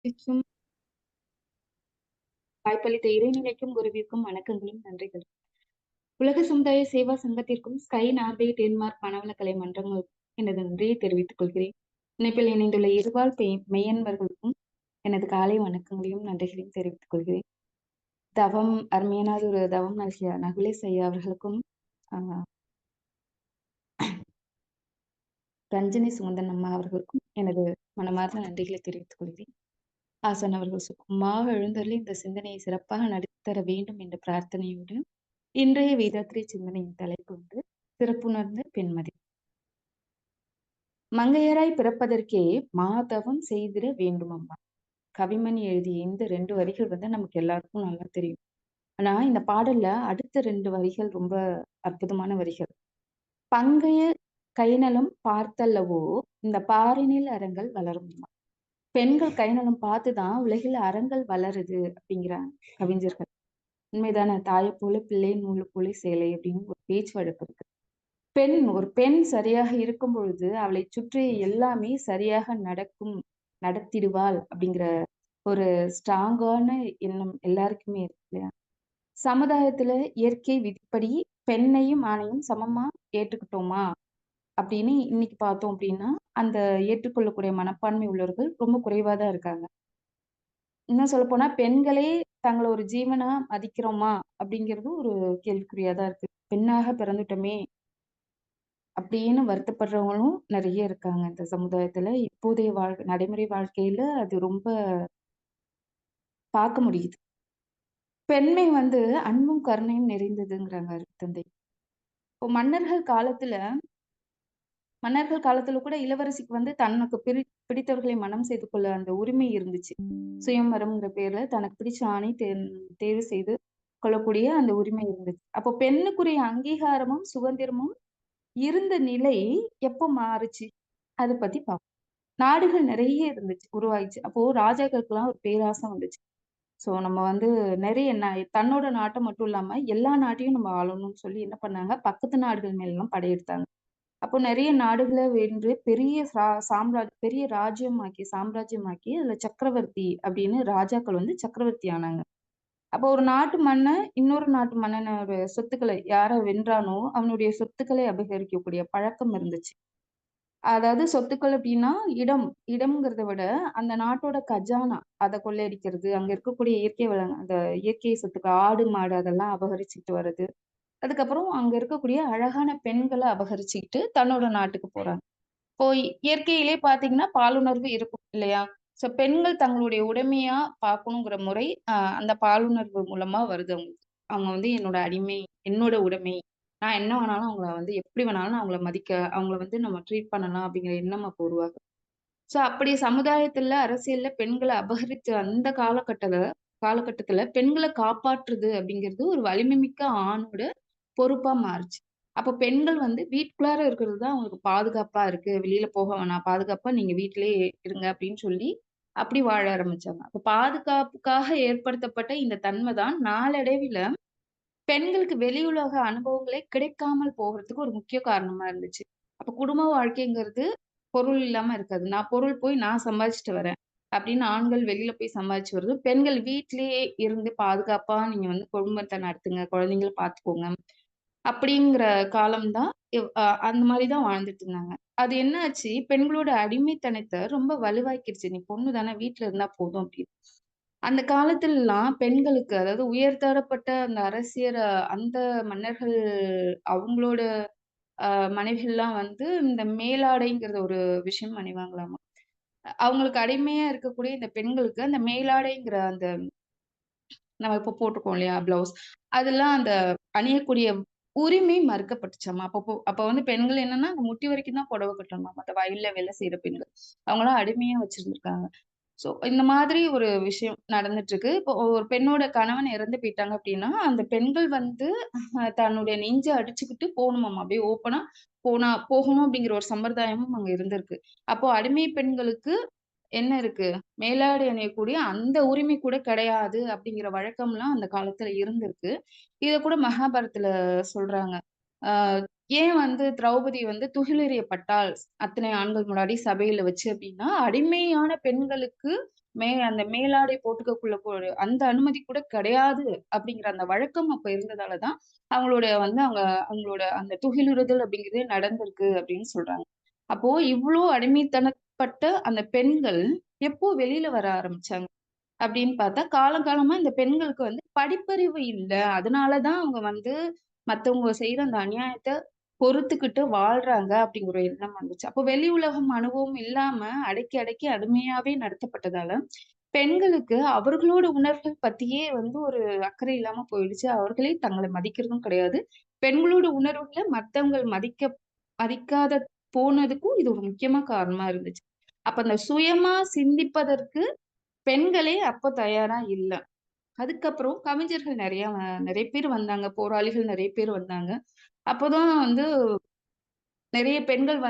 க்கும் வாய்ப்பளித்த இறைநிலைக்கும் குருவிற்கும் வணக்கங்களும் நன்றிகளும். உலக சமுதாய சேவா சங்கத்திற்கும் ஸ்கை நார்வே டென்மார்க் மனவளக்கலை மன்றங்களுக்கும் எனது நன்றியை தெரிவித்துக் கொள்கிறேன். இணைப்பில் இணைந்துள்ள இருபால் மெய்யன்பர்களுக்கும் எனது காலை வணக்கங்களையும் நன்றிகளையும் தெரிவித்துக் கொள்கிறேன். அருமையான ஒரு தவம் நல்கிய நகுலேஷ் ஐயா அவர்களுக்கும் ரஞ்சனி சுகந்தன் அம்மா அவர்களுக்கும் எனது மனமார்ந்த நன்றிகளை தெரிவித்துக் கொள்கிறேன். ஆசான் அவர்கள் சுகமாக எழுந்தருளி இந்த சிந்தனையை சிறப்பாக நடத்தர வேண்டும் என்ற பிரார்த்தனையோடு இன்றைய வேதாத்திரி சிந்தனையின் தலைப்பு சிறப்புணர்ந்த பெண்மதி. மங்கையராய் பிறப்பதற்கே மாதவம் செய்திட வேண்டுமம்மா. கவிமணி எழுதிய இந்த 2 வரிகள் நமக்கு எல்லாருக்கும் நல்லா தெரியும். ஆனா இந்த பாடல்ல அடுத்த 2 வரிகள் ரொம்ப அற்புதமான வரிகள். பங்கைய கைநலம் பார்த்தல்லவோ இந்த பாரினில் அறங்கள் வளரும். பெண்கள் கைநலம் பார்த்துதான் உலகில் அறங்கள் வளருது அப்படிங்கிறாங்க கவிஞர்கள். உண்மைதானே? தாயை போல பிள்ளை, நூலு போல சேலை அப்படின்னு ஒரு பேச்சு வழக்கு இருக்கு. ஒரு பெண் சரியாக இருக்கும் பொழுது அவளை சுற்றி எல்லாமே சரியாக நடத்திடுவாள் அப்படிங்கிற ஒரு ஸ்ட்ராங்கான எண்ணம் எல்லாருக்குமே இருக்கு இல்லையா? சமுதாயத்துல இயற்கை விதிப்படி பெண்ணையும் ஆணையும் சமமா ஏற்றுக்கிட்டோமா அப்படின்னு இன்னைக்கு பார்த்தோம் அப்படின்னா அந்த ஏற்றுக்கொள்ளக்கூடிய மனப்பான்மை உள்ளவர்கள் ரொம்ப குறைவாதான் இருக்காங்க. இன்னும் சொல்ல போனா பெண்களே தங்களை ஒரு ஜீவனா மதிக்கிறோமா அப்படிங்கிறது ஒரு கேள்விக்குறியாதான் இருக்கு. பெண்ணாக பிறந்துட்டோமே அப்படின்னு வருத்தப்படுறவங்களும் நிறைய இருக்காங்க இந்த சமுதாயத்துல. இப்போதைய நடைமுறை வாழ்க்கையில அது ரொம்ப பார்க்க முடியுது. பெண்மை அன்பும் கருணையும் நிறைந்ததுங்கிறாங்க அருட்தந்தை. இப்போ மன்னர்கள் காலத்துல கூட இளவரசிக்கு தனக்கு பிடித்தவர்களை மனம் செய்து கொள்ள அந்த உரிமை இருந்துச்சு. சுயம்வரம்ங்கிற பேர்ல தனக்கு பிடிச்ச ஆணை தேர்வு செய்து கொள்ளக்கூடிய அந்த உரிமை இருந்துச்சு. அப்போ பெண்ணுக்குரிய அங்கீகாரமும் சுதந்திரமும் இருந்த நிலை எப்ப மாறுச்சு? அதை பத்தி பார்ப்போம். நாடுகள் நிறைய இருந்துச்சு, உருவாயிடுச்சு. அப்போ ராஜாக்களுக்கெல்லாம் ஒரு பேராசை வந்துச்சு. சோ நம்ம நிறைய தன்னோட நாட்டை மட்டும் இல்லாம எல்லா நாட்டையும் நம்ம ஆளணும்னு சொல்லி என்ன பண்ணாங்க, பக்கத்து நாடுகள் மேல எல்லாம் படையெடுத்தாங்க. அப்போ நிறைய நாடுகளை வென்று பெரிய பெரிய சாம்ராஜ்யமாக்கி அதுல சக்கரவர்த்தி அப்படின்னு ராஜாக்கள் சக்கரவர்த்தி ஆனாங்க. அப்போ ஒரு நாட்டு மன்னன் இன்னொரு நாட்டு மன்னனோட சொத்துக்களை யார வென்றானோ அவனுடைய சொத்துக்களை அபகரிக்கக்கூடிய பழக்கம் இருந்துச்சு. அதாவது சொத்துக்கள் அப்படின்னா இடம்ங்கிறத விட அந்த நாட்டோட கஜானா அதை கொள்ளையடிக்கிறது, அங்க இருக்கக்கூடிய இயற்கை வளம், அந்த இயற்கை சொத்துக்கள், ஆடு மாடு அதெல்லாம் அபகரிச்சுட்டு வர்றது. அதுக்கப்புறம் அங்க இருக்கக்கூடிய அழகான பெண்களை அபகரிச்சுக்கிட்டு தன்னோட நாட்டுக்கு போறாங்க. இப்போ இயற்கையிலே பாத்தீங்கன்னா பாலுணர்வு இருக்கும் இல்லையா? சோ பெண்கள் தங்களுடைய உடைமையா பார்க்கணுங்கிற முறை அந்த பாலுணர்வு மூலமா வருது அவங்களுக்கு. அவங்க என்னோட அடிமை, என்னோட உடைமை. நான் என்ன வேணாலும் அவங்கள எப்படி வேணாலும் நான் அவங்கள அவங்கள நம்ம ட்ரீட் பண்ணலாம் அப்படிங்கிற எண்ணம் அப்போ உருவாகுது. சோ அப்படி சமுதாயத்துல, அரசியல்ல பெண்களை அபகரிச்ச அந்த காலகட்டத்துல பெண்களை காப்பாற்றுறது அப்படிங்கிறது ஒரு வலிமை மிக்க ஆணோட பொறுப்பா மாறுச்சு. அப்ப பெண்கள் வீட்டுக்குள்ளார இருக்கிறது தான் அவங்களுக்கு பாதுகாப்பா இருக்கு. வெளியில போக வேணாம். பாதுகாப்பா நீங்க வீட்டிலேயே இருங்க அப்படின்னு சொல்லி அப்படி வாழ ஆரம்பிச்சாங்க. அப்ப பாதுகாப்புக்காக ஏற்படுத்தப்பட்ட இந்த தன்மை தான் நாளடைவில பெண்களுக்கு வெளியுலக அனுபவங்களே கிடைக்காமல் போகிறதுக்கு ஒரு முக்கிய காரணமா இருந்துச்சு. அப்ப குடும்ப வாழ்க்கைங்கிறது பொருள் இல்லாம இருக்காது. நான் பொருள் போய் நான் சம்பாதிச்சுட்டு வரேன் அப்படின்னு ஆண்கள் வெளியில போய் சம்பாதிச்சு வருது. பெண்கள் வீட்டிலேயே இருந்து பாதுகாப்பா நீங்க குடும்பத்தை நடத்துங்க, குழந்தைங்கள பார்த்துக்கோங்க அப்படிங்கிற காலம் தான் அந்த மாதிரி தான் வாழ்ந்துட்டு இருந்தாங்க. அது என்ன ஆச்சு, பெண்களோட அடிமைத்தனத்தை ரொம்ப வலுவாக்கிருச்சு. நீ பொண்ணு தானே வீட்ல இருந்தா போதும் அப்படின்னு. அந்த காலத்துலலாம் பெண்களுக்கு அதாவது உயர்தரப்பட்ட அந்த அரசியல் அந்த மன்னர்கள் அவங்களோட மனைவிகள்லாம் இந்த மேலாடைங்கிறத ஒரு விஷயம் அணிவாங்களாமா. அவங்களுக்கு அடிமையா இருக்கக்கூடிய இந்த பெண்களுக்கு அந்த மேலாடைங்கிற அந்த நம்ம இப்ப போட்டுருக்கோம் இல்லையா? பிளவுஸ். அதெல்லாம் அந்த அணியக்கூடிய உரிமை மறுக்கப்பட்டுச்சாமா. அப்ப பெண்கள் என்னன்னா, அந்த முட்டி வரைக்கும் தான் புடவை கட்டணுமாம். அந்த வயல்ல வேலை செய்ற பெண்கள். அவங்கலாம் அடிமையா வச்சிருந்திருக்காங்க. சோ இந்த மாதிரி ஒரு விஷயம் நடந்துட்டு இருக்கு. இப்போ ஒரு பெண்ணோட கணவன் இறந்து போயிட்டாங்க அப்படின்னா, அந்த பெண்கள் தன்னுடைய நெஞ்ச அடிச்சுக்கிட்டு போகணுமாமா. அப்படியே ஓப்பனா போகணும் அப்படிங்கிற ஒரு சம்பிரதாயமும் அங்க இருந்திருக்கு. அப்போ அடிமை பெண்களுக்கு என்ன இருக்கு? மேலாடை அணியக்கூடிய அந்த உரிமை கூட கிடையாது அப்படிங்கிற வழக்கம்லாம் அந்த காலத்துல இருந்திருக்கு. இத கூட மகாபாரதத்துல சொல்றாங்க. ஆ ஏன் திரௌபதி துகிலெறியப்பட்டாள் அத்தனை ஆண்கள் முன்னாடி சபையில வச்சு அப்படின்னா, அடிமையான பெண்களுக்கு அந்த மேலாடை போட்டுக்கக்குள்ள அந்த அனுமதி கூட கிடையாது அப்படிங்கிற அந்த வழக்கம் அப்ப இருந்ததால தான் அவங்களோட அந்த துகிலுறுதல் அப்படிங்கிறதே நடந்திருக்கு அப்படின்னு சொல்றாங்க. அப்போ இவ்ளோ அடிமைத்தனப்பட்ட அந்த பெண்கள் எப்போ வெளியில வர ஆரம்பிச்சாங்க அப்படின்னு பார்த்தா, காலங்காலமா இந்த பெண்களுக்கு படிப்பறிவு இல்ல. அதனால தான் அவங்க மத்தவங்க செய்ற அந்த அநியாயத்த பொறுத்துக்கிட்டு வாழ்றாங்க அப்படிங்கிற ஒரு எண்ணம் வந்துச்சு. அப்போ வெளி உலகம் அனுபவம் இல்லாம அடக்கி, அடக்கி அடிமையாவே நடத்தப்பட்டதால, பெண்களுக்கு அவர்களோட உணர்வுகள் பத்தியே ஒரு அக்கறை இல்லாம போயிடுச்சு. அவர்களே தங்கள மதிக்கிறதும் கிடையாது. பெண்களோட உணர்வுகள மத்தவங்க மதிக்காத போனதுக்கும் இது ஒரு முக்கியமா காரணமா இருந்துச்சு. அப்ப அந்த சுயமா சிந்திப்பதற்கு பெண்களே அப்ப தயாரா இல்ல. அதுக்கப்புறம் கவிஞர்கள் நெறைய பேர் வந்தாங்க. போராளிகள் நெறைய பேர் வந்தாங்க. அப்போதான் நெறைய பெண்கள்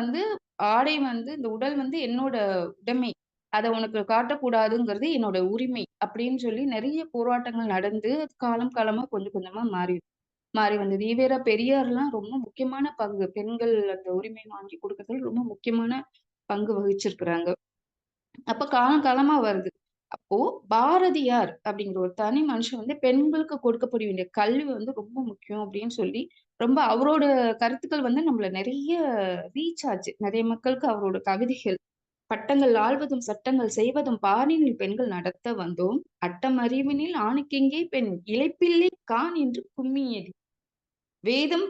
ஆடை இந்த உடல் என்னோட உடைமை. அத உனக்கு காட்டக்கூடாதுங்கிறது என்னோட உரிமை. அப்படின்னு சொல்லி நெறைய போராட்டங்கள் நடந்து, காலம் காலமா கொஞ்சம் கொஞ்சமா மாறி மாறி வந்தது. ஈவேரா பெரியார்லாம் ரொம்ப முக்கியமான பங்கு. பெண்கள் அந்த உரிமை வாங்கி குடுக்கறதுல ரொம்ப முக்கியமான பங்கு வகிச்சிருக்கிறாங்க. அப்ப காலம் காலமா வருது. அப்போ பாரதியார் அப்படிங்கிற ஒரு தனி மனுஷன் பெண்களுக்கு கொடுக்கப்பட வேண்டிய கல்வி ரொம்ப முக்கியம் அப்படின்னு சொல்லி, ரொம்ப அவரோட கருத்துக்கள் நம்மள நெறைய ரீச் ஆச்சு. நெறைய மக்களுக்கு அவரோட கவிதைகள், "பட்டங்கள் ஆள்வதும் சட்டங்கள் செய்வதும் பாரினில் பெண்கள் நடத்த வந்தோம். அட்டம் அறிவினில் ஆணுக்கெங்கே பெண் இளைப்பிள்ளை காண் என்று கும்மியடி. வேதம்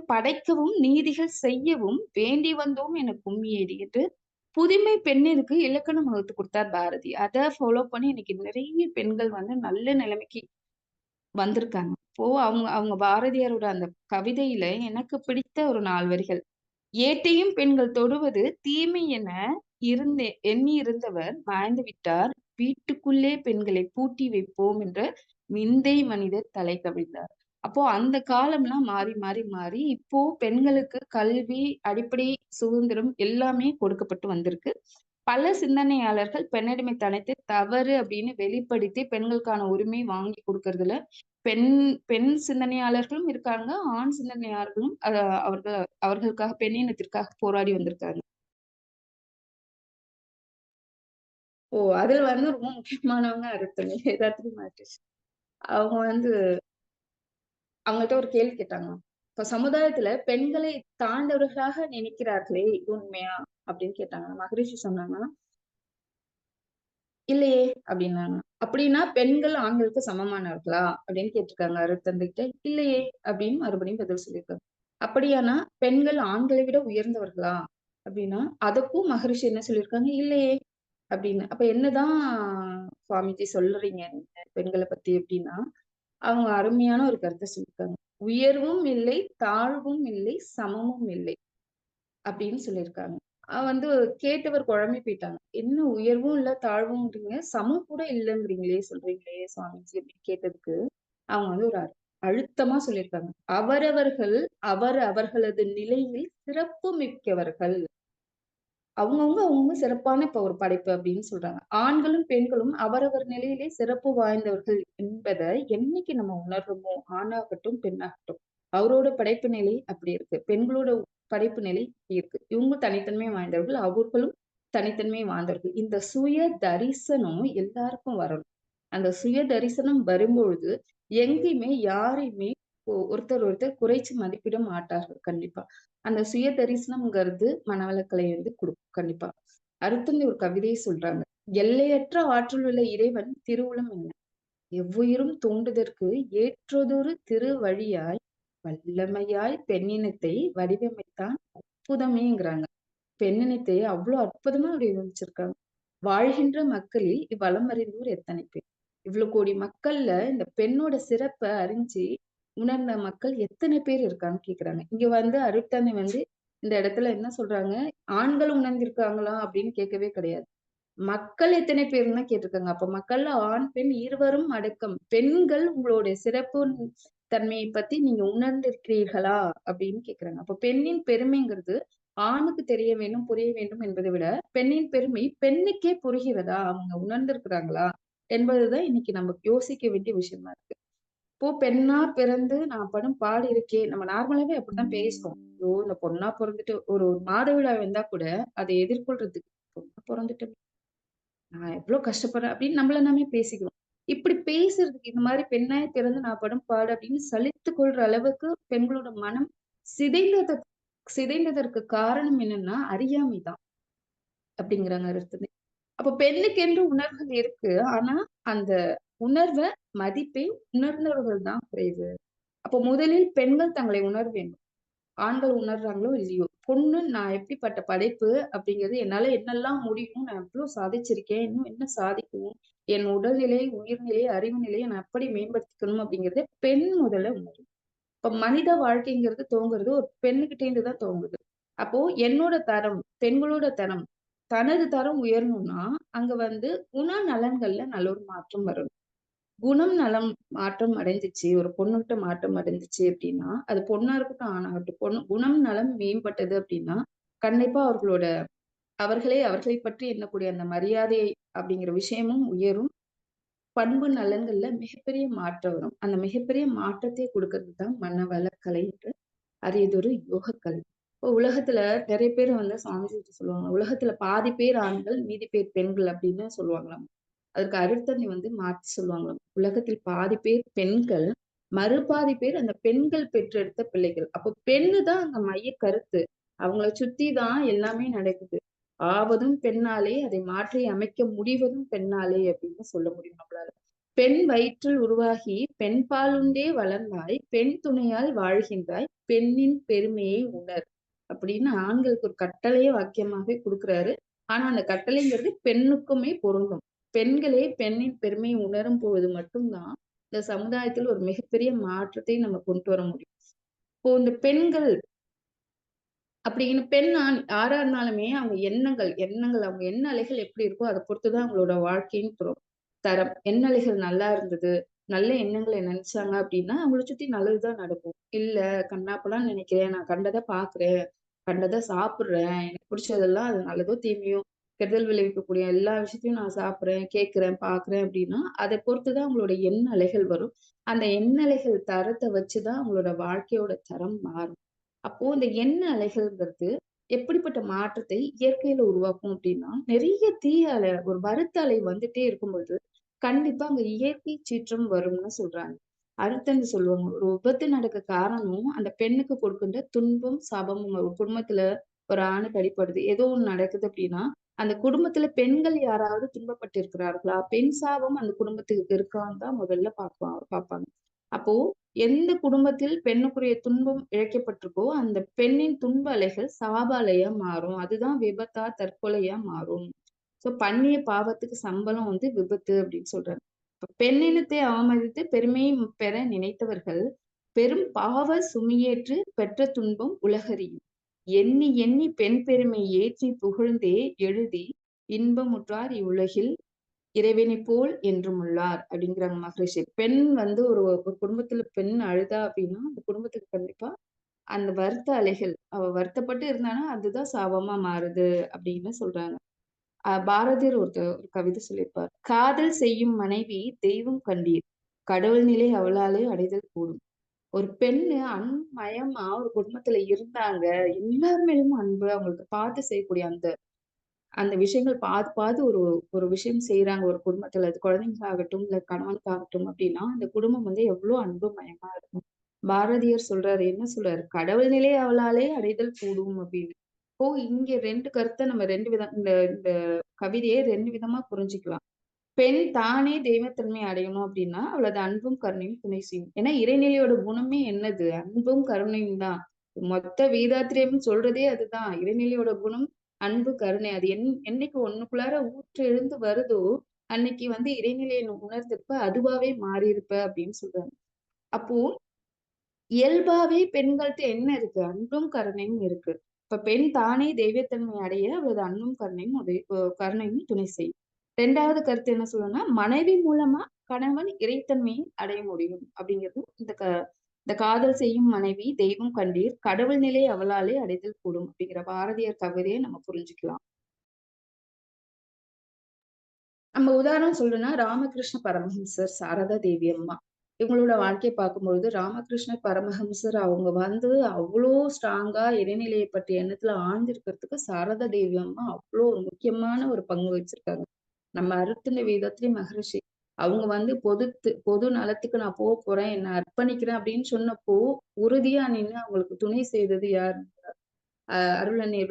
படைக்கவும் நீதிகள் செய்யவும் வேண்டி வந்தோம் என கும்மியடி" என்று புதுமை பெண்ணிற்கு இலக்கணம் வகுத்து குடுத்தார் பாரதி. அத ஃபாலோ பண்ணி இன்னைக்கு நிறைய பெண்கள் நல்ல நிலைமைக்கு வந்திருக்காங்க. இப்போ அவங்க அவங்க பாரதியாரோட அந்த கவிதையில எனக்கு பிடித்த ஒரு 4 வரிகள். "ஏட்டையும் பெண்கள் தொடுவது தீமை என எண்ணி இருந்தவர் மாய்ந்து விட்டார். வீட்டுக்குள்ளே பெண்களை பூட்டி வைப்போம் என்ற விந்தை மனிதர் தலை கவிழ்ந்தார்." அப்போ அந்த காலம்லாம் மாறி, மாறி, மாறி இப்போ பெண்களுக்கு கல்வி, அடிப்படை சுதந்திரம் எல்லாமே கொடுக்கப்பட்டு வந்திருக்கு. பல சிந்தனையாளர்கள் பெண்ணடிமைத்தனத்தை தவறு அப்படின்னு வெளிப்படுத்தி பெண்களுக்கான உரிமை வாங்கி குடுக்கறதுல பெண் பெண் சிந்தனையாளர்களும் இருக்காங்க. ஆண் சிந்தனையாளர்களும் அவர்களுக்காக பெண்ணினத்திற்காக போராடி வந்திருக்காங்க. ஓ! அதுல ரொம்ப முக்கியமானவங்க அருட்தந்தை வேதாத்ரி மாதேஷ். அவங்க அவங்கள்ட்ட ஒரு கேள்வி கேட்டாங்க. இப்ப சமுதாயத்துல பெண்களை தாழ்ந்தவர்களாக நினைக்கிறார்களே, இது உண்மையா? அப்படின்னு கேட்டாங்க. மகரிஷி சொன்னாங்க, "இல்லையே" அப்படின்னாங்க. "அப்படின்னா பெண்கள் ஆண்களுக்கு சமமானவர்களா?" அப்படின்னு கேட்டிருக்காங்க அருட்தந்தைகிட்ட. "இல்லையே" அப்படின்னு மறுபடியும் பதில் சொல்லியிருக்காங்க. "அப்படியானா பெண்கள் ஆண்களை விட உயர்ந்தவர்களா?" அப்படின்னா, அதுக்கும் மகரிஷி என்ன சொல்லியிருக்காங்க? "இல்லையே" அப்படின்னு. அப்ப என்னதான் சுவாமிஜி சொல்றீங்க நீங்க பெண்கள பத்தி அப்படின்னா, அவங்க அருமையான ஒரு கருத்த சொல்லியிருக்காங்க. "உயர்வும் இல்லை, தாழ்வும் இல்லை, சமமும் இல்லை" அப்படின்னு சொல்லியிருக்காங்க. கேட்டவர் குழம்பி போயிட்டாங்க. "என்ன உயர்வும் இல்ல, தாழ்வும்ன்றீங்க, சமம் கூட இல்லங்கிறீங்களே சொல்றீங்களே சுவாமிஜி" அப்படின்னு கேட்டதுக்கு, அவங்க ஒரு அழுத்தமா சொல்லியிருக்காங்க. "அவரவர்கள் அவர்களது நிலையில் சிறப்பு மிக்கவர்கள். அவங்கவங்க சிறப்பான இப்ப ஒரு படைப்பு" அப்படின்னு சொல்றாங்க. "ஆண்களும், பெண்களும் அவரவர் நிலையிலே சிறப்பு வாய்ந்தவர்கள் என்பத என்னைக்கு நம்ம உணர்றோமோ, ஆணாகட்டும், பெண்ணாகட்டும், அவரோட படைப்பு நிலை அப்படி இருக்கு. பெண்களோட படைப்பு நிலை இப்படி இருக்கு. இவங்க தனித்தன்மை வாய்ந்தவர்கள், அவர்களும் தனித்தன்மை வாய்ந்தவர்கள். இந்த சுய தரிசனம் எல்லாருக்கும் வரணும். அந்த சுய தரிசனம் வரும்பொழுது, எங்கேயுமே யாரையுமே ஒருத்தர் குறைச்சு மதிப்பிட மாட்டார்கள் கண்டிப்பா. அந்த சுய தரிசனம்ங்கிறது மனவளக்கலை குடுக்கும் கண்டிப்பா. அடுத்தது ஒரு கவிதையை சொல்றாங்க. "எல்லையற்ற ஆற்றல் உள்ள இறைவன் திருவுளம் என்ன? எவ்வுயிரும் தோன்றுதற்கு ஏற்றதொரு திருவழியாய் வல்லமையாய் பெண்ணினத்தை வடிவமைத்தான் அற்புதமேங்கிறாங்க." பெண்ணினத்தை அவ்ளோ அற்புதமா வடிவமைச்சிருக்காங்க. வாழ்கின்ற மக்களில் இவ்வலம் அறிந்தோர் எத்தனை பேர்? இவ்ளோ கோடி மக்கள்ல இந்த பெண்ணோட சிறப்ப அறிஞ்சு உணர்ந்த மக்கள் எத்தனை பேர் இருக்காங்கன்னு கேக்குறாங்க. இங்க அருட்தந்தை இந்த இடத்துல என்ன சொல்றாங்க, ஆண்கள் உணர்ந்திருக்காங்களா அப்படின்னு கேட்கவே கிடையாது. மக்கள் எத்தனை பேர்ன்னு தான் கேட்டிருக்காங்க. அப்ப மக்கள்ல ஆண், பெண் இருவரும் அடக்கம். பெண்கள் உங்களுடைய சிறப்பு தன்மையை பத்தி நீங்க உணர்ந்திருக்கிறீர்களா? அப்படின்னு கேட்கிறாங்க. அப்ப பெண்ணின் பெருமைங்கிறது ஆணுக்கு தெரிய வேண்டும், புரிய வேண்டும் என்பதை விட, பெண்ணின் பெருமை பெண்ணுக்கே புரிகிறதா? அவங்க உணர்ந்திருக்கிறாங்களா? என்பதுதான் இன்னைக்கு நமக்கு யோசிக்க வேண்டிய விஷயமா இருக்கு. இப்போ பெண்ணா பிறந்து நான் படும் பாடு இருக்கே! நம்ம நார்மலாவே அப்படித்தான் பேசுவோம். ஐயோ! இந்த பொண்ணா பொறந்துட்டு ஒரு ஒரு மாதவிடாய் வந்தா கூட, அதை எதிர்கொள்றதுக்கு பொண்ணா பொறந்துட்டோமே! நான் எவ்வளவு கஷ்டப்படுறேன் அப்படின்னு நம்மள நாமே பேசிக்கிறோம். இப்படி பேசுறதுக்கு இந்த மாதிரி பெண்ணாய் பிறந்து நான் படும் பாடு அப்படின்னு சலித்துக் கொள்ற அளவுக்கு பெண்களோட மனம் சிதைந்தது சிதைந்ததற்கு காரணம் என்னன்னா அறியாமை தான் அப்படிங்கிறாங்க அடுத்தது. அப்ப பெண்ணுக்கு என்று உணர்வுகள் இருக்கு. ஆனா அந்த உணர்வ மதிப்பை உணர்ந்தவர்கள் தான் குறைவு. அப்போ முதலில் பெண்கள் தங்களை உணர வேண்டும். ஆண்கள் உணர்றாங்களோ இல்லையோ, பொண்ணு நான் எப்படிப்பட்ட படைப்பு அப்படிங்கிறது என்னால என்னெல்லாம் முடியும், நான் எவ்வளவு சாதிச்சிருக்கேன், இன்னும் என்ன சாதிக்கணும், என் உடல்நிலை, உயிர்நிலை, அறிவு நிலையை நான் எப்படி மேம்படுத்திக்கணும் அப்படிங்கிறத பெண் முதல்ல உணரும். இப்ப மனித வாழ்க்கைங்கிறது துவங்குறது ஒரு பெண்ணுகிட்ட இருந்து தான் துவங்குது. அப்போ என்னோட தரம், பெண்களோட தரம், தனது தரம் உயரணும்னா, அங்க வந்து குணநலன்கள்ல நல்ல ஒரு மாற்றம் வரணும். குணம் நலம் மாற்றம் அடைஞ்சுச்சு. ஒரு பொண்ணுகிட்ட மாற்றம் அடைஞ்சுச்சு அப்படின்னா, அது பொண்ணா இருக்கட்டும், ஆணாகட்டும். குணம் நலம் மேம்பட்டது அப்படின்னா, கண்டிப்பா அவர்களே அவர்களை பற்றி எண்ணக்கூடிய அந்த மரியாதை அப்படிங்கிற விஷயமும் உயரும். பண்பு நலன்கள்ல மிகப்பெரிய மாற்றம் வரும். அந்த மிகப்பெரிய மாற்றத்தை கொடுக்கிறது தான் மனவளக்கலை என்று அரியதொரு யோகக்கலை. இப்போ உலகத்துல நிறைய பேர் வந்து சாமிஜி சொல்லுவாங்க. உலகத்துல பாதி பேர் ஆண்கள், மீதி பேர் பெண்கள் அப்படின்னு சொல்லுவாங்களாம். அதுக்கு அருத்தந்தை வந்து மாத்தி சொல்லுவாங்களாம். உலகத்தில் பாதி பேர் பெண்கள், மறுபாதி பேர் அந்த பெண்கள் பெற்றெடுத்த பிள்ளைகள். அப்போ பெண்ணு தான் அங்க மைய கருத்து. அவங்கள சுத்தி தான் எல்லாமே நடக்குது. ஆவதும் பெண்ணாலே, அதை மாற்றி அமைக்க முடிவதும் பெண்ணாலே அப்படின்னு சொல்ல முடியும் நம்மளால. பெண் வயிற்றில் உருவாகி பெண் பாலுண்டே வளர்ந்தாய், பெண் துணையால் வாழ்கின்றாய், பெண்ணின் பெருமையை உணர் அப்படின்னு ஆண்களுக்கு ஒரு கட்டளையே வாக்கியமாவே கொடுக்குறாரு. ஆனா அந்த கட்டளைங்கிறது பெண்ணுக்குமே பொருந்தும். பெண்களே பெண்ணின் பெருமையை உணரும் பொழுது மட்டும்தான் இந்த சமுதாயத்தில் ஒரு மிகப்பெரிய மாற்றத்தை நம்ம கொண்டு வர முடியும். இப்போ இந்த பெண்கள் அப்படின்னு பெண் ஆண் யாரா இருந்தாலுமே அவங்க எண்ணங்கள் அவங்க எண்ண அலைகள் எப்படி இருக்கோ அதை பொறுத்துதான் அவங்களோட வாழ்க்கையின் தரம். எண்ண அலைகள் நல்லா இருந்தது, நல்ல எண்ணங்களை நினைச்சாங்க அப்படின்னா அவங்கள சுத்தி நல்லதுதான் நடக்கும். இல்ல கண்ணாப்பெல்லாம் நினைக்கிறேன், நான் கண்டதை பாக்குறேன், கண்டதை சாப்பிடுறேன், எனக்கு பிடிச்சதெல்லாம் அது நல்லதோ தீமையோ கெடுதல் விளைவிக்கக்கூடிய எல்லா விஷயத்தையும் நான் சாப்பிடுறேன், கேட்கிறேன், பாக்குறேன் அப்படின்னா அதை பொறுத்துதான் அவங்களோட எண்ண அலைகள் வரும். அந்த எண்ண அலைகள் தரத்தை வச்சுதான் அவங்களோட வாழ்க்கையோட தரம் மாறும். அப்போ இந்த எண்ண அலைகள்ங்கிறது எப்படிப்பட்ட மாற்றத்தை இயற்கையில உருவாக்கும் அப்படின்னா, நிறைய தீய அலை, ஒரு வருத்த அலை வந்துட்டே இருக்கும்பொழுது, கண்டிப்பா அங்க இயற்கை சீற்றம் வரும்னு சொல்றாங்க. அடுத்தது சொல்லுவாங்க, ஒரு விபத்து நடக்க காரணம் அந்த பெண்ணுக்கு கொடுக்கின்ற துன்பம், சாபமும். ஒரு குடும்பத்துல ஒரு ஆணுக்கு அடிபடுது, ஏதோ ஒண்ணு நடக்குது அப்படின்னா, அந்த குடும்பத்துல பெண்கள் யாராவது துன்பப்பட்டு இருக்கிறார்களா? பெண் சாபம் அந்த குடும்பத்துக்கு இருக்கான்னு தான் முதல்ல பார்ப்பாங்க. அப்போ எந்த குடும்பத்தில் பெண்ணுக்குரிய துன்பம் இழைக்கப்பட்டிருக்கோ, அந்த பெண்ணின் துன்ப அலைகள் சாப அலையா மாறும். அதுதான் விபத்தா, தற்கொலையா மாறும். சோ பண்ணிய பாவத்துக்கு சம்பளம் வந்து விபத்து அப்படின்னு சொல்றாங்க. இப்ப பெண்ணினத்தை அவமதித்து பெருமை பெற நினைத்தவர்கள் பெரும் பாவ சுமையேற்று பெற்ற துன்பம் உலகறியும். எண்ணி எண்ணி பெண் பெருமை ஏற்றி புகழ்ந்தே எழுதி இன்பமுற்றார் இவ்வுலகில் இறைவனைப் போல் என்றும் உள்ளார் அப்படிங்கிறாங்க மகரிஷி. பெண் வந்து ஒரு ஒரு குடும்பத்துல பெண் அழுதா அப்படின்னா அந்த குடும்பத்துக்கு கண்டிப்பா அந்த வருத்த அலைகள், அவ வருத்தப்பட்டு இருந்தானா அதுதான் சாபமா மாறுது அப்படின்னு சொல்றாங்க. பாரதியார் ஒரு கவிதை சொல்லியிருப்பார். காதல் செய்யும் மனைவி தெய்வம் கண்டீர், கடவுள் நிலை அவளாலே அடைதல் கூடும். ஒரு பெண்ணு அன்புமயமா ஒரு குடும்பத்துல இருந்தாங்க, எல்லார் மேலும் அன்பு, அவங்களுக்கு பார்த்து செய்யக்கூடிய அந்த அந்த விஷயங்கள் பார்த்து பார்த்து ஒரு ஒரு விஷயம் செய்யறாங்க ஒரு குடும்பத்துல. அது குழந்தைங்களாகட்டும், இல்ல கணவனுக்காகட்டும் அப்படின்னா, அந்த குடும்பம் வந்து எவ்வளவு அன்பு மயமா இருக்கும். பாரதியார் சொல்றாரு, என்ன சொல்றாரு? கடவுள் நிலை அவளாலே அடைதல் கூடும் அப்படின்னு. இப்போ இங்க 2 கருத்தை நம்ம 2 விதம் இந்த இந்த கவிதையை 2 விதமா புரிஞ்சுக்கலாம். பெண் தானே தெய்வத்தன்மை அடையணும் அப்படின்னா, அவளது அன்பும் கருணையும் துணை செய்யும். ஏன்னா இறைநிலையோட குணமே என்னது? அன்பும் கருணையும் தான். மொத்த வேதாத்திரியம்னு சொல்றதே அதுதான். இறைநிலையோட குணம் அன்பு, கருணை. அது என்னைக்கு ஒண்ணுக்குள்ளார ஊற்றெழுந்து வருதோ, அன்னைக்கு வந்து இறைநிலையை உணர்ந்திருப்ப, அதுவாவே மாறியிருப்ப அப்படின்னு சொல்றாங்க. அப்போ இயல்பாவே பெண்கள்ட்ட என்ன இருக்கு? அன்பும் கருணையும் இருக்கு. இப்ப பெண் தானே தெய்வத்தன்மை அடைய அவளது அன்பும் கருணையும் கருணையும் துணை செய்யும். 2வது கருத்து என்ன சொல்லணும்னா, மனைவி மூலமா கணவன் இறைத்தன்மையை அடைய முடியும் அப்படிங்கிறது இந்த காதல் செய்யும் மனைவி தெய்வம் கண்டீர், கடவுள் நிலை அவளாலே அடைதல் கூடும் அப்படிங்கிற பாரதியார் கவிதையை நம்ம புரிஞ்சுக்கலாம். நம்ம உதாரணம் சொல்லணும்னா ராமகிருஷ்ண பரமஹம்சர், சாரதா தேவி அம்மா. இவங்களோட வாழ்க்கைய பார்க்கும்பொழுது ராமகிருஷ்ண பரமஹம்சர் அவங்க வந்து அவ்ளோ ஸ்ட்ராங்கா இறைநிலையை பற்றிய எண்ணத்துல ஆழ்ந்திருக்கிறதுக்கு சாரதா தேவி அம்மா அவ்ளோ ஒரு முக்கியமான ஒரு பங்கு வச்சிருக்காங்க. நம்ம அருத்தந்த வேதாத்ரி மகரிஷி அவங்க வந்து பொது நலத்துக்கு நான் போறேன், என்ன அர்ப்பணிக்கிறேன் அப்படின்னு சொன்னப்போ உறுதியா நின்னு அவங்களுக்கு துணை செய்தது யார்? அருளன்னை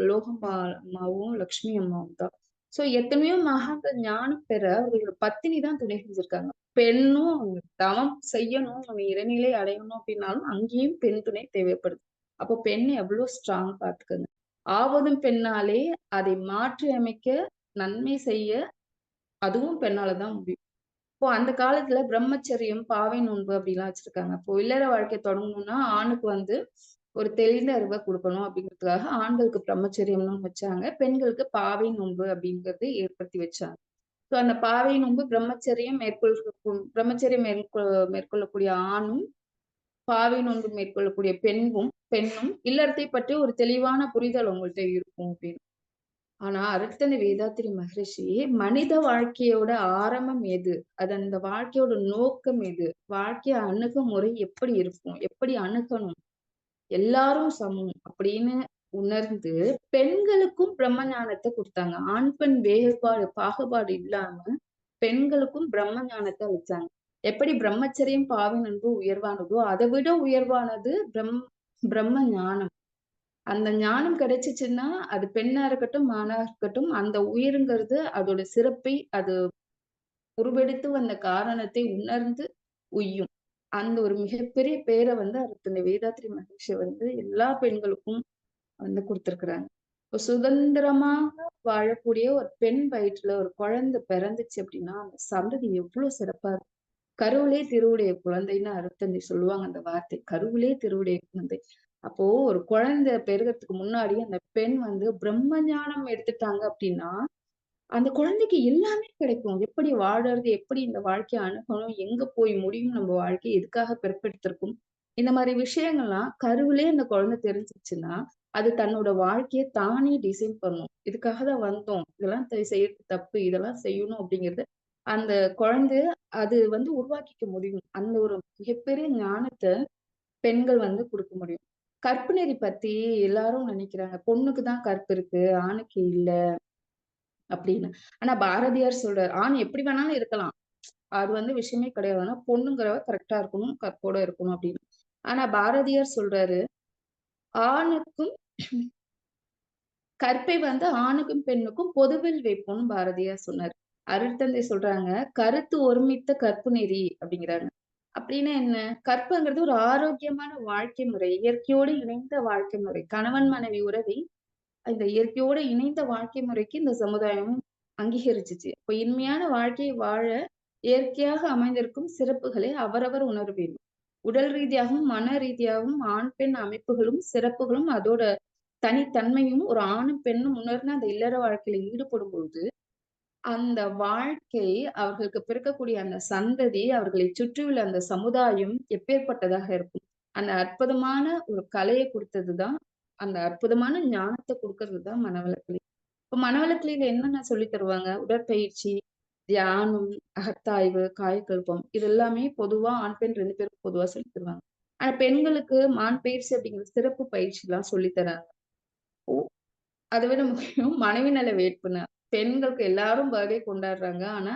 அம்மாவும் லக்ஷ்மி அம்மாவும் தான். சோ எத்தனையோ மகான்கள் ஞானம் பெற அவர்களோட பத்தினி தான் துணை செஞ்சிருக்காங்க. பெண்ணும் தவம் செய்யணும், அவன் இறைநிலை அடையணும் அப்படின்னாலும் அங்கேயும் பெண் துணை தேவைப்படுது. அப்போ பெண் எவ்வளவு ஸ்ட்ராங் பாத்துக்கங்க. ஆவதும் பெண்ணாலே அதை மாற்றி அமைக்க, நன்மை செய்ய அதுவும் பெண்ணாலதான் முடியும். இப்போ அந்த காலத்துல பிரம்மச்சரியம், பாவை நோன்பு அப்படிலாம் வச்சிருக்காங்க. இப்போ இல்லற வாழ்க்கை தொடங்கணும்னா ஆணுக்கு வந்து ஒரு தெளிந்த அறிவை கொடுக்கணும் அப்படிங்கிறதுக்காக ஆண்களுக்கு பிரம்மச்சரியம்னு வச்சாங்க. பெண்களுக்கு பாவை நோன்பு அப்படிங்கிறது ஏற்படுத்தி வச்சாங்க. ஸோ அந்த பாவை நோன்பு பிரம்மச்சரியம் மேற்கொள்ளக்கூடிய ஆணும், பாவை நோன்பு மேற்கொள்ளக்கூடிய பெண்ணும் இல்லறத்தை பற்றி ஒரு தெளிவான புரிதல் உங்கள்கிட்ட இருக்கும் அப்படின்னு. ஆனா அருட்தந்தை வேதாத்திரி மகரிஷி மனித வாழ்க்கையோட ஆரம்பம் எது, அது அந்த வாழ்க்கையோட நோக்கம் எது, வாழ்க்கைய அணுகுமுறை எப்படி இருக்கும், எப்படி அணுகணும், எல்லாரும் சமம் அப்படின்னு உணர்ந்து பெண்களுக்கும் பிரம்ம ஞானத்தை கொடுத்தாங்க. ஆண் பெண் பாகுபாடு இல்லாம பெண்களுக்கும் பிரம்ம ஞானத்தை அளிச்சாங்க. எப்படி பிரம்மச்சரியம் பாவை நன்பு உயர்வானதோ அதை விட உயர்வானது பிரம்ம ஞானம். அந்த ஞானம் கிடைச்சிச்சுன்னா அது பெண்ணா இருக்கட்டும் ஆணா இருக்கட்டும் அந்த உயிருங்கிறது அதோட சிறப்பை அது உருவெடுத்து வந்த காரணத்தை உணர்ந்து உய்யும். அந்த ஒரு மிகப்பெரிய பேரை வந்து அந்த வேதாத்ரி மகரிஷி வந்து எல்லா பெண்களுக்கும் வந்து கொடுத்திருக்கிறாங்க. இப்போ சுதந்திரமாக வாழக்கூடிய ஒரு பெண் வயிற்றுல ஒரு குழந்தை பிறந்துச்சு அப்படின்னா அந்த சந்ததி எவ்வளவு சிறப்பா இருக்கும். கருவிலே திருவுடைய குழந்தைன்னு அருட்தந்தை சொல்லுவாங்க அந்த வார்த்தை. கருவிலே திருவுடைய குழந்தை. அப்போ ஒரு குழந்தை பெறுகிறதுக்கு முன்னாடி அந்த பெண் வந்து பிரம்ம ஞானம் எடுத்துட்டாங்க அப்படின்னா அந்த குழந்தைக்கு எல்லாமே கிடைக்கும். எப்படி வாழறது, எப்படி இந்த வாழ்க்கைய அணுகணும், எங்க போய் முடியும் நம்ம வாழ்க்கை, எதுக்காக பிறப்பெடுத்திருக்கும். இந்த மாதிரி விஷயங்கள்லாம் கருவிலே அந்த குழந்தை தெரிஞ்சிச்சுன்னா, அது தன்னோட வாழ்க்கைய தானே டிசைன் பண்ணும். இதுக்காக தான் வந்தோம். இதெல்லாம் செய்யறது தப்பு. இதெல்லாம் செய்யணும் அப்படிங்கிறது அந்த குழந்தை அது வந்து உருவாக்கிக்க முடியும். அந்த ஒரு மிகப்பெரிய ஞானத்த பெண்கள் வந்து குடுக்க முடியும். கற்பு நெறி பத்தி எல்லாரும் நினைக்கிறாங்க. பொண்ணுக்கு தான் கற்பு இருக்கு, ஆணுக்கு இல்ல. அப்படின்னு. ஆனா பாரதியார் சொல்றாரு, ஆண் எப்படி வேணாலும் இருக்கலாம். அது வந்து விஷயமே கிடையாது. ஆனா பொண்ணுங்கிறவ கரெக்ட்டா இருக்கணும், கற்போட இருக்கணும் அப்படின்னு. ஆனா பாரதியார் சொல்றாரு, ஆணுக்கும் கற்பை வந்து ஆணுக்கும் பெண்ணுக்கும் பொதுவில் வைப்போம்னு பாரதியார் சொன்னாரு. அருட்தந்தை சொல்றாங்க, கருத்து ஒருமித்த கற்பு நெறி அப்படிங்கிறாங்க. அப்படின்னா என்ன? கற்புங்கிறது ஒரு ஆரோக்கியமான வாழ்க்கை முறை, இயற்கையோடு இணைந்த வாழ்க்கை முறை. கணவன் மனைவி உறவை இந்த இயற்கையோட இணைந்த வாழ்க்கை முறைக்கு இந்த சமுதாயம் அங்கீகரிச்சுச்சு. இப்ப இனிமையான வாழ்க்கையை வாழ இயற்கையாக அமைந்திருக்கும் சிறப்புகளை அவரவர் உணர வேண்டும். உடல் ரீதியாகவும் மன ரீதியாகவும் ஆண் பெண் அமைப்புகளும் சிறப்புகளும் அதோட தனித்தன்மையும் ஒரு ஆணும் பெண்ணும் உணர்ந்து அந்த இல்லற வாழ்க்கையில ஈடுபடும் பொழுது அந்த வாழ்க்கை அவர்களுக்கு பிறக்கக்கூடிய அந்த சந்ததி அவர்களை சுற்றியுள்ள அந்த சமுதாயம் எப்பேற்பட்டதாக இருக்கும். அந்த அற்புதமான ஒரு கலையை கொடுத்ததுதான் அந்த அற்புதமான ஞானத்தை கொடுக்கறதுதான் மனவளக்கலை. இப்ப மனவளக்கலையில என்னென்ன சொல்லி தருவாங்க? உடற்பயிற்சி, தியானம், அகத்தாய்வு, காயக்கல்பம் இது எல்லாமே பொதுவா ஆண் பெண் 2 பேருக்கும் பொதுவா சொல்லி தருவாங்க. ஆனா பெண்களுக்கு மான் பயிற்சி அப்படிங்கிற சிறப்பு பயிற்சி எல்லாம் சொல்லி தராங்க. அதை விட முக்கியம் மனைவி நல வேட்புன பெண்களுக்கு எல்லாரும் பர்த்டே கொண்டாடுறாங்க. ஆனா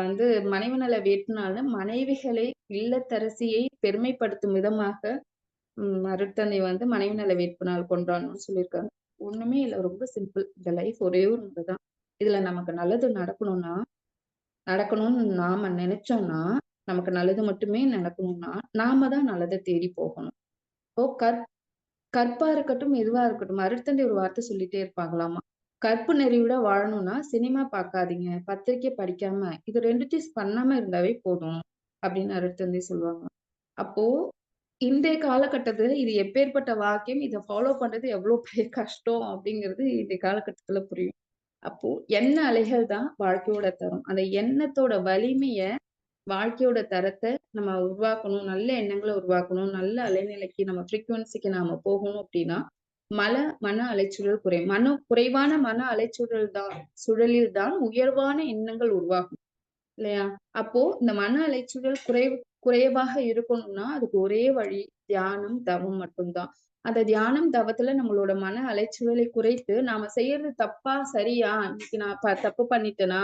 வந்து மனைவி நல வேட்புனால மனைவிகளை இல்லத்தரசியை பெருமைப்படுத்தும் விதமாக அருட்தந்தை வந்து மனைவி நல வேட்பு நாள் கொண்டாடணும்னு சொல்லியிருக்காங்க. ஒண்ணுமே இல்ல, ரொம்ப சிம்பிள். இந்த லைஃப் ஒரே ஒரு முறைதான். இதுல நமக்கு நல்லது நடக்கணும்னு நாம நினைச்சோம்னா, நமக்கு நல்லது மட்டுமே நடக்கணும்னா நாம தான் நல்லதை தேடி போகணும். இப்போ கற்பா இருக்கட்டும், எதுவா இருக்கட்டும், அருட்தந்தை ஒரு வார்த்தை சொல்லிட்டே இருப்பாங்களாமா. கற்பு நெறியோட வாழணும்னா சினிமா பார்க்காதீங்க, பத்திரிக்கை படிக்காம இது 2த்தையும் பண்ணாம இருந்தாவே போதும் அப்படின்னு அருட்தந்தை சொல்லுவாங்க. அப்போ இன்றைய காலகட்டத்துல இது எப்பேற்பட்ட வாக்கியம், இத ஃபாலோ பண்றது எவ்வளவு பெரிய கஷ்டம் அப்படிங்கிறது இன்றைய காலகட்டத்துல புரியும். அப்போ எண்ண அலைகள் தான் வாழ்க்கையோட தரம். அந்த எண்ணத்தோட வலிமைய வாழ்க்கையோட தரத்தை நம்ம உருவாக்கணும், நல்ல எண்ணங்களை உருவாக்கணும், நல்ல அலைநிலைக்கு நம்ம ஃப்ரீக்வன்சிக்கு நாம போகணும் அப்படின்னா மன அலைச்சூழல் குறையும். குறைவான மன அலைச்சூழல் தான் சுழலில் தான் உயர்வான எண்ணங்கள் உருவாகும் இல்லையா? அப்போ இந்த மன அலைச்சூழல் குறைவாக இருக்கணும்னா அதுக்கு ஒரே வழி தியானம், தவம் மட்டும்தான். அந்த தியானம், தவத்துல நம்மளோட மன அலைச்சூழலை குறைத்து நாம செய்யறது தப்பா சரியா, இன்னைக்கு நான் தப்பு பண்ணிட்டேனா,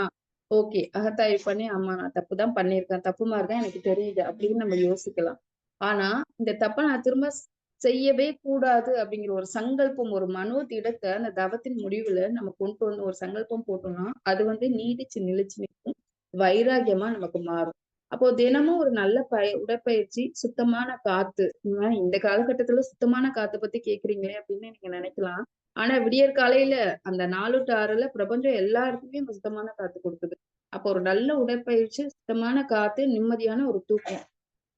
ஓகே. அகத்தாய்வு பண்ணி, ஆமா நான் தப்பு தான் பண்ணியிருக்கேன். தப்பு மாரி தான் எனக்கு தெரியுது அப்படின்னு நம்ம யோசிக்கலாம். ஆனா, இந்த தப்ப நான் திரும்ப செய்யவே கூடாது அப்படிங்கிற ஒரு சங்கல்பம், ஒரு மனோதிடத்த அந்த தவத்தின் முடிவுல நம்ம கொண்டு வந்து ஒரு சங்கல்பம் போட்டோம்னா, அது வந்து நீடிச்சு நிலைச்சு நிக்கும். வைராக்கியமா நமக்கு மாறும். அப்போ தினமும் ஒரு நல்ல உடற்பயிற்சி, சுத்தமான காத்து. இந்த காலகட்டத்துல சுத்தமான காத்த பத்தி கேட்கிறீங்களே அப்படின்னு நீங்க நினைக்கலாம். ஆனா விடியற் காலையில அந்த 4 டூ 6ல பிரபஞ்சம் எல்லா இடத்துலயும் அந்த சுத்தமான காத்து குடுக்குது. அப்போ ஒரு நல்ல உடற்பயிற்சி, சுத்தமான காத்து, நிம்மதியான ஒரு தூக்கம்.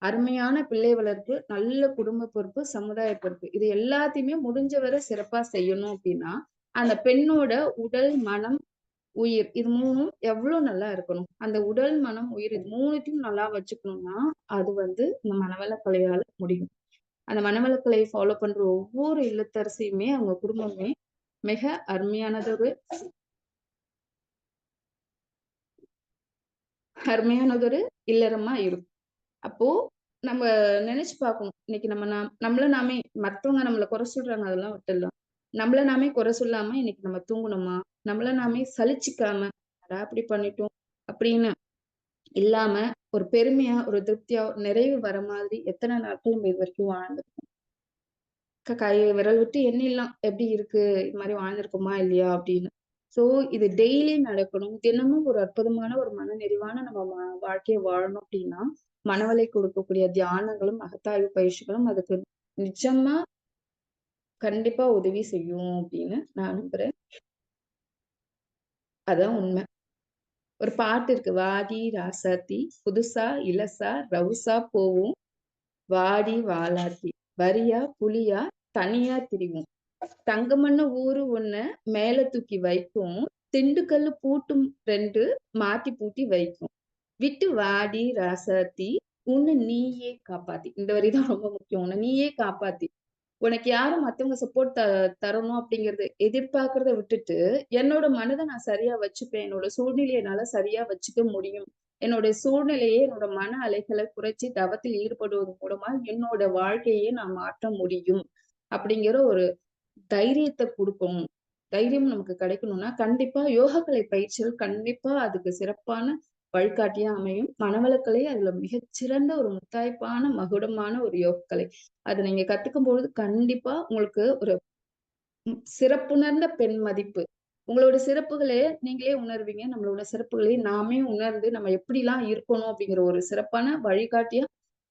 அருமையான பிள்ளை வளர்ப்பு, நல்ல குடும்ப பொறுப்பு, சமுதாய பொறுப்பு. இது எல்லாத்தையுமே முடிஞ்ச வரை சிறப்பா செய்யணும் அப்படின்னா, அந்த பெண்ணோட உடல், மனம், உயிர் இது 3ம் எவ்ளோ நல்லா இருக்கணும். அந்த உடல், மனம், உயிர் இது 3த்தையும் நல்லா வச்சுக்கணும்னா, அது வந்து இந்த மனவளக்கலையால முடியும். அந்த மனவளக்கலைய ஃபாலோ பண்ற ஒவ்வொரு இல்லத்தரசியுமே, அவங்க குடும்பமே மிக அருமையானதொரு இல்லறமா இருக்கும். அப்போ நம்ம நெனச்சு பார்க்கணும். இன்னைக்கு நம்மள நாமே மத்தவங்க நம்மள குறை சொல்றாங்க அதெல்லாம் விட்டுடலாம். நம்மள நாமே குறை சொல்லாம இன்னைக்கு நம்ம தூங்குனோமா? நம்மள நாமே சலிச்சுக்காம, "என்னடா இப்படி பண்ணிட்டோம்" அப்படின்னு இல்லாம, ஒரு பெருமையா, ஒரு திருப்தியா, நிறைவு வர மாதிரி எத்தன நாட்கள் நம்ம இதுவரைக்கும் வாழ்ந்திருக்கோம். கை விரல் விட்டு எண்ணிடலாம். எப்படி இருக்கு? இது மாரி வாழ்ந்திருக்கோமா? இல்லையா? அப்படின்னு. ஸோ இது டெய்லி நடக்கணும். தினமும் ஒரு அற்புதமான ஒரு மனநிறைவான நம்ம வாழ்க்கைய வாழணும் அப்படின்னா, மனவளை கொடுக்கக்கூடிய தியானங்களும், அகத்தாய்வு பயிற்சிகளும் அதுக்கு நிஜமா கண்டிப்பா உதவி செய்யும் அப்படின்னு நான் நம்புறேன். அதான் உண்மை. ஒரு பாட்டு இருக்கு. "வாடி ராசாத்தி புதுசா இளசா ரவுசா போவும் வாடி வாலாத்தி வரியா புலியா தனியா திரிவும் தங்கமண்ண ஊரு ஒண்ண மேல தூக்கி வைக்கும் திண்டுக்கல்லு பூட்டும் 2 மாத்தி பூட்டி வைக்கும் விட்டு வாடி ராசாத்தி உன்னை நீயே காப்பாத்தி." இந்த வரிதான் ரொம்ப முக்கியம். உன்னை நீயே காப்பாத்தி. உனக்கு யாரும் மத்தவங்க சப்போர்ட் தரணும் அப்படிங்கறது எதிர்பார்க்கறத விட்டுட்டு, என்னோட மனத நான் சரியா வச்சுப்பேன். என்னோட சூழ்நிலைய என்னால சரியா வச்சுக்க முடியும். என்னோட சூழ்நிலையே என்னோட மன அலைகளை குறைச்சு தவத்தில் ஈடுபடுவது மூலமா என்னோட வாழ்க்கையே நான் மாற்ற முடியும். அப்படிங்கிற ஒரு தைரியத்த குடுக்கும். தைரியம் நமக்கு கிடைக்கணும்னா, கண்டிப்பா யோகக்கலை பயிற்சிகள் கண்டிப்பா அதுக்கு சிறப்பான வழிகாட்டியா அமையும். மனவளக்கலை அதுல மிகச்சிறந்த ஒரு முத்தாய்ப்பான, மகுடமான ஒரு யோகக்கலை. அத நீங்க கத்துக்கும் பொழுது கண்டிப்பா உங்களுக்கு ஒரு சிறப்புணர்ந்த பெண் மதிப்பு. உங்களோட சிறப்புகள நீங்களே உணர்வீங்க. நம்மளோட சிறப்புகளை நாமே உணர்ந்து, நம்ம எப்படிலாம் இருக்கணும் அப்படிங்கிற ஒரு சிறப்பான வழிகாட்டியா,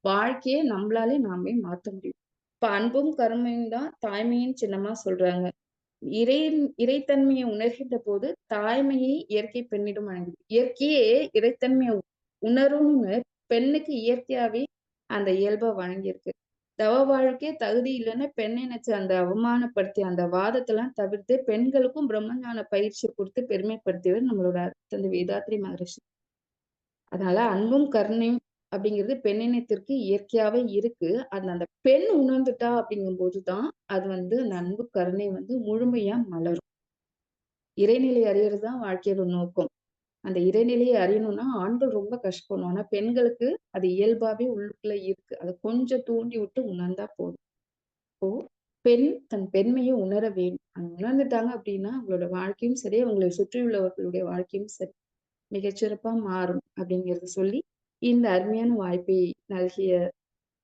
வாழ்க்கைய நம்மளாலே நாமே மாத்த முடியும். இப்ப அன்பும் கருணையும் தான் தாய்மையின் சின்னமா சொல்றாங்க. இறை இறைத்தன்மையை உணர்கின்ற போது தாய்மையை இயற்கை பெண்ணிடம் வழங்குது. இயற்கையே இறைத்தன்மையை உணரும்னு பெண்ணுக்கு இயற்கையாவே அந்த இயல்பை வழங்கியிருக்கு. தவ வாழ்க்கை தகுதி இல்லைன்னு பெண்ணை நினைச்சு அந்த அவமானப்படுத்தி அந்த வாதத்தெல்லாம் தவிர்த்து பெண்களுக்கும் பிரம்மஞான பயிற்சி கொடுத்து பெருமைப்படுத்தியவர் நம்மளோட தந்தை வேதாத்ரி மகரிஷி. அதனால அன்பும் கருணையும் அப்படிங்கிறது பெண்ணினத்திற்கு இயற்கையாவே இருக்கு. அது அந்த பெண் உணர்ந்துட்டா அப்படிங்கும்போதுதான் அது வந்து அந்த அன்பு கருணை வந்து முழுமையா மலரும். இறைநிலை அறியறது தான் வாழ்க்கையோட நோக்கம். அந்த இறைநிலையை அறியணும்னா ஆண்கள் ரொம்ப கஷ்டப்படணும். ஆனா பெண்களுக்கு அது இயல்பாவே உள்ளுக்குள்ள இருக்கு. அத கொஞ்சம் தூண்டி விட்டு உணர்ந்தா போதும். இப்போ பெண் தன் பெண்மையை உணர வேண்டும். அது உணர்ந்துட்டாங்க அப்படின்னா அவங்களோட வாழ்க்கையும் சரி, அவங்களை சுற்றியுள்ளவர்களுடைய வாழ்க்கையும் சரி மிகச்சிறப்பா மாறும் அப்படிங்கிறத சொல்லி, இந்த அருமையான வாய்ப்பை நல்கிய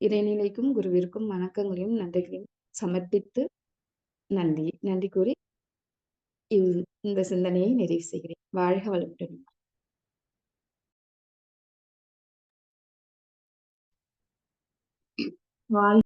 இறைநிலைக்கும், குருவிற்கும் வணக்கங்களையும், நன்றிகளையும் சமர்ப்பித்து நன்றி. நன்றி கூறி இந்த சிந்தனையை நிறைவு செய்கிறேன். வாழ்க வளமுடன். வாழ்